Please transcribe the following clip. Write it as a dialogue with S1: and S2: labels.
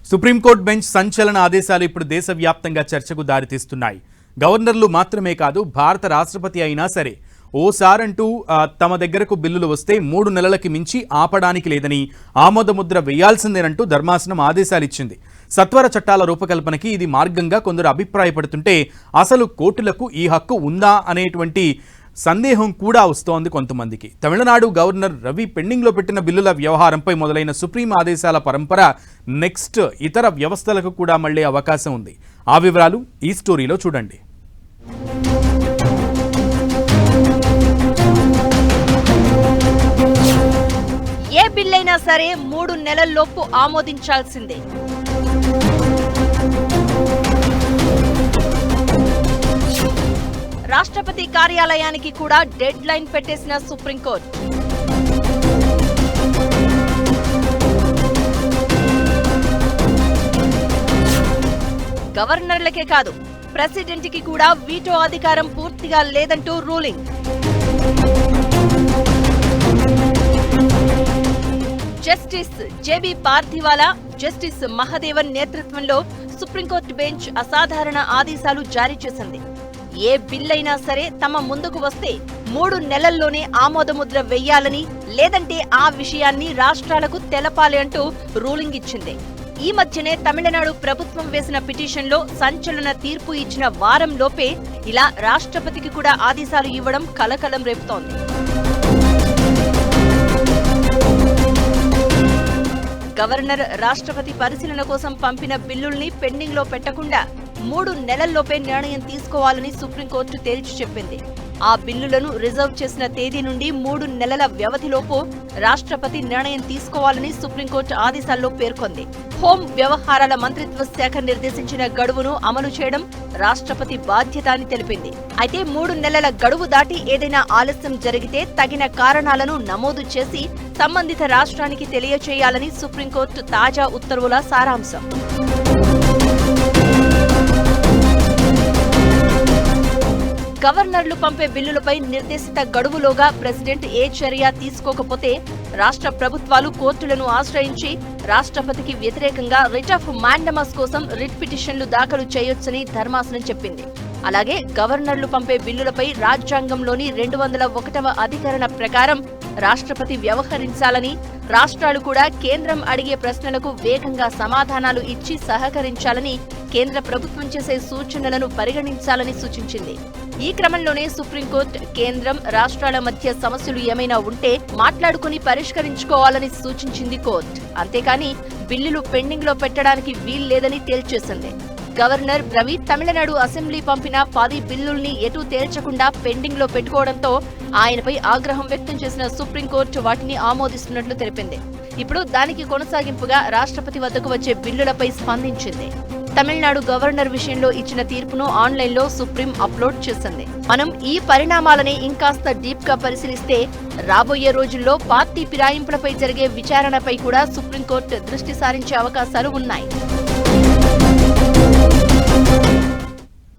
S1: Supreme court bench సంచలన ఆదేశాలు ఇప్పుడు దేశవ్యాప్తంగా చర్చకు దారితీస్తున్నాయి. గవర్నర్లు మాత్రమే కాదు, భారత రాష్ట్రపతి అయినా సరే ఓసారంటూ తమ దగ్గరకు బిల్లులు వస్తే 3 నెలలకి మించి ఆపడానికి లేదని, ఆమోదముద్ర వేయాల్సిందేనంటూ ధర్మాసనం ఆదేశాలు ఇచ్చింది. సత్వర చట్టాల రూపకల్పనకి ఇది మార్గంగా కొందరు అభిప్రాయపడుతుంటే, అసలు కోర్టులకు ఈ హక్కు ఉందా అనేటువంటి సందేహం కూడా వస్తోంది కొంతమందికి. తమిళనాడు గవర్నర్ రవి పెండింగ్లో పెట్టిన బిల్లుల వ్యవహారంపై మొదలైన సుప్రీం ఆదేశాల పరంపర నెక్స్ట్ ఇతర వ్యవస్థలకు కూడా మళ్లే అవకాశం ఉంది. ఆ వివరాలు ఈ స్టోరీలో చూడండి.
S2: ఏ బిల్లైనా సరే 3 నెలల్లోపు ఆమోదించాల్సిందే. రాష్ట్రపతి కార్యాలయానికి కూడా డెడ్ లైన్ పెట్టేసిన సుప్రీంకోర్టు. గవర్నర్లకే కాదు, ప్రెసిడెంట్ కి కూడా వీటో అధికారం పూర్తిగా లేదంటూ ruling. Justice JB Pardiwala, justice Mahadevan నేతృత్వంలో సుప్రీంకోర్టు బెంచ్ అసాధారణ ఆదేశాలు జారీ చేసింది. ఏ బిల్లైనా సరే తమ ముందుకు వస్తే 3 నెలల్లోనే ఆమోదముద్ర వెయ్యాలని, లేదంటే ఆ విషయాన్ని రాష్ట్రాలకు తెలపాలి అంటూ రూలింగ్ ఇచ్చింది. ఈ మధ్యనే తమిళనాడు ప్రభుత్వం వేసిన పిటిషన్లో సంచలన తీర్పు ఇచ్చిన వారం లోపే ఇలా రాష్ట్రపతికి కూడా ఆదేశాలు ఇవ్వడం కలకలం రేపుతోంది. గవర్నర్ రాష్ట్రపతి పరిశీలన కోసం పంపిన బిల్లుల్ని పెండింగ్ లో పెట్టకుండా 3 నెలల్లోపే నిర్ణయం తీసుకోవాలని సుప్రీంకోర్టు తేల్చి చెప్పింది. ఆ బిల్లులను రిజర్వ్ చేసిన తేదీ నుండి 3 నెలల వ్యవధిలోపు రాష్ట్రపతి నిర్ణయం తీసుకోవాలని సుప్రీంకోర్టు ఆదేశాల్లో పేర్కొంది. హోం వ్యవహారాల మంత్రిత్వ శాఖ నిర్దేశించిన గడువును అమలు చేయడం రాష్ట్రపతి బాధ్యత అని తెలిపింది. అయితే 3 నెలల గడువు దాటి ఏదైనా ఆలస్యం జరిగితే తగిన కారణాలను నమోదు చేసి సంబంధిత రాష్ట్రానికి తెలియచేయాలని సుప్రీంకోర్టు తాజా ఉత్తర్వుల సారాంశం. గవర్నర్లు పంపే బిల్లులపై నిర్దేశిత గడువులోగా ప్రెసిడెంట్ ఏ చర్య తీసుకోకపోతే రాష్ట్ర ప్రభుత్వాలు కోర్టులను ఆశ్రయించి రాష్ట్రపతికి వ్యతిరేకంగా రిట్ ఆఫ్ మాండమస్ కోసం రిట్ పిటిషన్లు దాఖలు చేయొచ్చని ధర్మాసనం చెప్పింది. అలాగే గవర్నర్లు పంపే బిల్లులపై రాజ్యాంగంలోని 201వ అధికరణ ప్రకారం రాష్ట్రపతి వ్యవహరించాలని, రాష్ట్రాలు కూడా కేంద్రం అడిగే ప్రశ్నలకు వేగంగా సమాధానాలు ఇచ్చి సహకరించాలని, కేంద్ర ప్రభుత్వం చేసే సూచనలను పరిగణించాలని సూచించింది. ఈ క్రమంలోనే సుప్రీంకోర్టు కేంద్రం, రాష్ట్రాల మధ్య సమస్యలు ఏమైనా ఉంటే మాట్లాడుకుని పరిష్కరించుకోవాలని సూచించింది కోర్టు. అంతేకాని బిల్లులు పెండింగ్ లో పెట్టడానికి వీల్లేదని తేల్చేసింది. గవర్నర్ రవి తమిళనాడు అసెంబ్లీ పంపిన 10 బిల్లుల్ని ఎటూ తేల్చకుండా పెండింగ్ లో పెట్టుకోవడంతో ఆయనపై ఆగ్రహం వ్యక్తం చేసిన సుప్రీంకోర్టు వాటిని ఆమోదిస్తున్నట్లు తెలిపింది. ఇప్పుడు దానికి కొనసాగింపుగా రాష్ట్రపతి వద్దకు వచ్చే బిల్లులపై స్పందించింది. తమిళనాడు గవర్నర్ విషయంలో ఇచ్చిన తీర్పును ఆన్లైన్లో సుప్రీం అప్లోడ్ చేసింది. మనం ఈ పరిణామాలని ఇంకాస్త డీప్ గా పరిశీలిస్తే రాబోయే రోజుల్లో పార్టీ ఫిరాయింపులపై జరిగే విచారణపై కూడా సుప్రీంకోర్టు దృష్టి సారించే అవకాశాలు ఉన్నాయి.